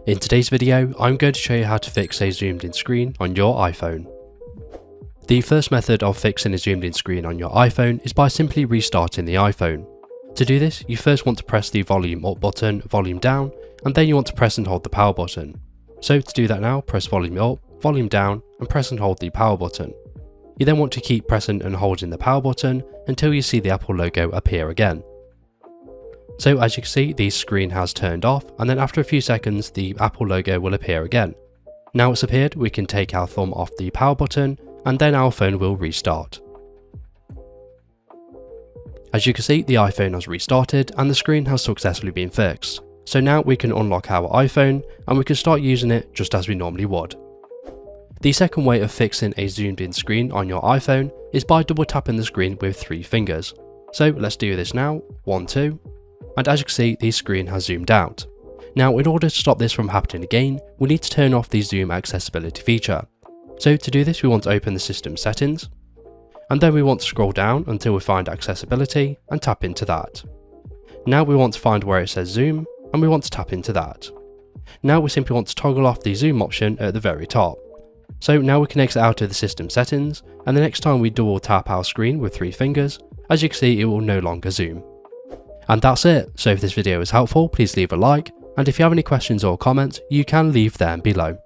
In today's video, I'm going to show you how to fix a zoomed in screen on your iPhone. The first method of fixing a zoomed in screen on your iPhone is by simply restarting the iPhone. To do this, you first want to press the volume up button, volume down, and then you want to press and hold the power button. So to do that now, press volume up, volume down, and press and hold the power button. You then want to keep pressing and holding the power button until you see the Apple logo appear again. So as you can see, the screen has turned off, and then after a few seconds the Apple logo will appear again. Now it's appeared, we can take our thumb off the power button and then our phone will restart. As you can see, the iPhone has restarted and the screen has successfully been fixed. So now we can unlock our iPhone and we can start using it just as we normally would. The second way of fixing a zoomed in screen on your iPhone is by double tapping the screen with 3 fingers. So let's do this now, 1, 2. And as you can see, the screen has zoomed out. Now in order to stop this from happening again, we need to turn off the zoom accessibility feature. So to do this, we want to open the system settings, and then we want to scroll down until we find accessibility and tap into that. Now we want to find where it says zoom, and we want to tap into that. Now we simply want to toggle off the zoom option at the very top. So now we can exit out of the system settings, and the next time we double tap our screen with 3 fingers, as you can see, it will no longer zoom. And that's it. So if this video was helpful, please leave a like, and if you have any questions or comments, you can leave them below.